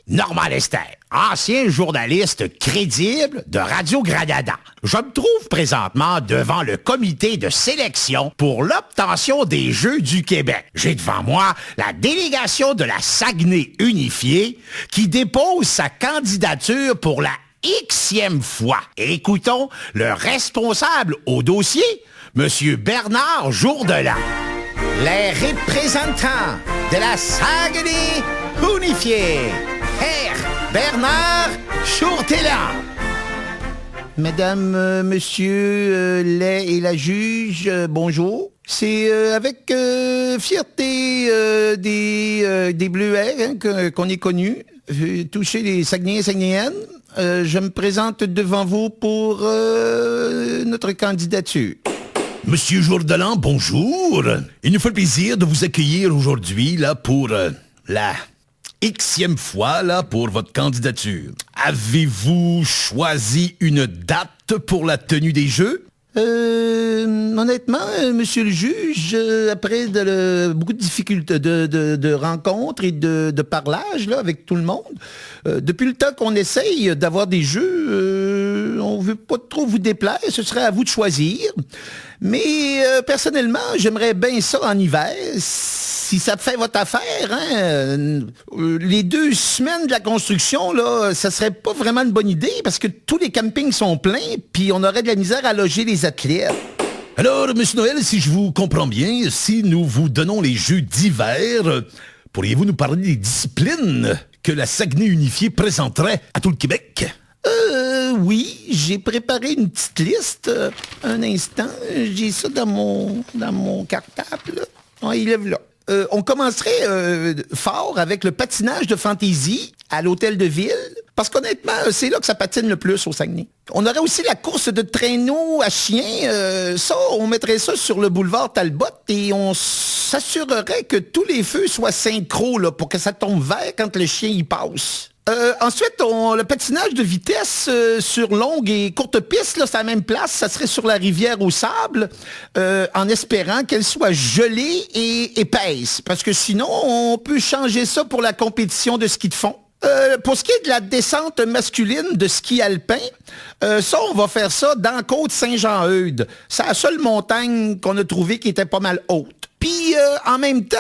Normand Lester, ancien journaliste crédible de Radio-Granada. Je me trouve présentement devant le comité de sélection pour l'obtention des Jeux du Québec. J'ai devant moi la délégation de la Saguenay unifiée qui dépose sa candidature pour la Xème fois. Écoutons le responsable au dossier, M. Bernard Jourdelin. Les représentants de la Saguenay unifiée. Herr Bernard Jourdelin. Madame, monsieur, et la juge, bonjour. C'est avec fierté des Bleuets qu'on est connus, toucher les Saguenayens et Saguenayennes. Je me présente devant vous pour notre candidature. Monsieur Jourdelin, bonjour. Il nous fait plaisir de vous accueillir aujourd'hui là pour la Xème fois là pour votre candidature. Avez-vous choisi une date pour la tenue des Jeux? Honnêtement, monsieur le juge, après beaucoup de difficultés, de rencontres et de parlage là, avec tout le monde, depuis le temps qu'on essaye d'avoir des jeux, on veut pas trop vous déplaire, ce serait à vous de choisir. Mais personnellement, j'aimerais bien ça en hiver, si ça fait votre affaire. Hein? Les 2 semaines de la construction, là, ça serait pas vraiment une bonne idée parce que tous les campings sont pleins puis on aurait de la misère à loger les athlètes. Alors, M. Noël, si je vous comprends bien, si nous vous donnons les Jeux d'hiver, pourriez-vous nous parler des disciplines que la Saguenay unifiée présenterait à tout le Québec? Oui, j'ai préparé une petite liste. Un instant, j'ai ça dans mon cartable. Là. Il est là. On commencerait fort avec le patinage de fantaisie à l'hôtel de ville, parce qu'honnêtement, c'est là que ça patine le plus au Saguenay. On aurait aussi la course de traîneau à chien. Ça, on mettrait ça sur le boulevard Talbot et on s'assurerait que tous les feux soient synchro là, pour que ça tombe vert quand le chien y passe. Ensuite, le patinage de vitesse sur longue et courte piste, là, c'est à la même place, ça serait sur la rivière au sable, en espérant qu'elle soit gelée et épaisse, parce que sinon, on peut changer ça pour la compétition de ski de fond. Pour ce qui est de la descente masculine de ski alpin, ça, on va faire ça dans la côte Saint-Jean-Eudes. C'est la seule montagne qu'on a trouvée qui était pas mal haute. Puis, en même temps,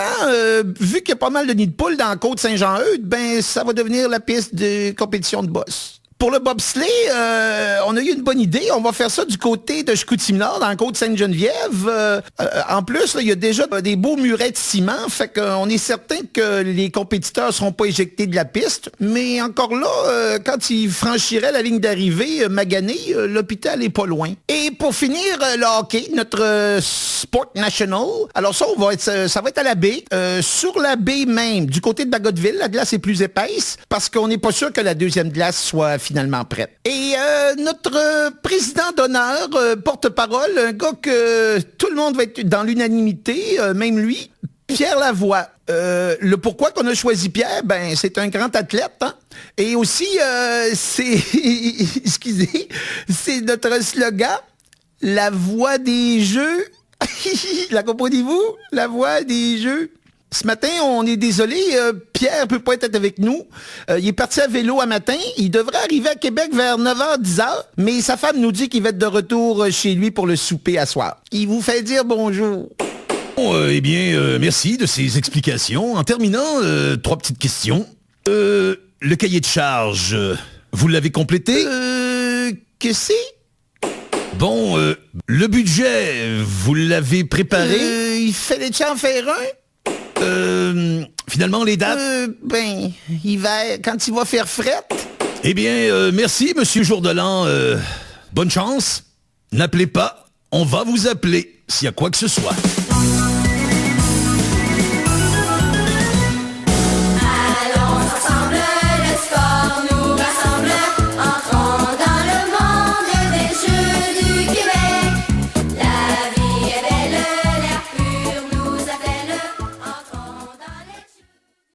vu qu'il y a pas mal de nids de poules dans la côte Saint-Jean-Eudes, ben, ça va devenir la piste de compétition de boss. Pour le bobsleigh, on a eu une bonne idée. On va faire ça du côté de Chicoutimi-Nord, dans la côte Sainte-Geneviève. En plus, il y a déjà des beaux murets de ciment, fait qu'on est certain que les compétiteurs ne seront pas éjectés de la piste. Mais encore là, quand ils franchiraient la ligne d'arrivée maganée, l'hôpital est pas loin. Et pour finir, le hockey, notre sport national. Alors ça, ça va être à la baie. Sur la baie même, du côté de Bagotville, la glace est plus épaisse, parce qu'on n'est pas sûr que la deuxième glace soit finalement prête. Et notre président d'honneur, porte-parole, un gars que tout le monde va être dans l'unanimité, même lui, Pierre Lavoie. Le pourquoi qu'on a choisi Pierre, ben c'est un grand athlète, hein? Et aussi, excusez, c'est notre slogan, la voix des jeux. La comprenez-vous? La voix des jeux. Ce matin, on est désolé, Pierre peut pas être avec nous. Il est parti à vélo à matin. Il devrait arriver à Québec vers 9h, 10h. Mais sa femme nous dit qu'il va être de retour chez lui pour le souper à soir. Il vous fait dire bonjour. Bon, merci de ces explications. En terminant, 3 petites questions. Le cahier de charge, vous l'avez complété? Que c'est? Bon, le budget, vous l'avez préparé? Il fallait-tu en faire un? Finalement, les dates? Hiver, quand il va faire fret. Eh bien, merci, Monsieur Jourdelin. Bonne chance. N'appelez pas. On va vous appeler s'il y a quoi que ce soit.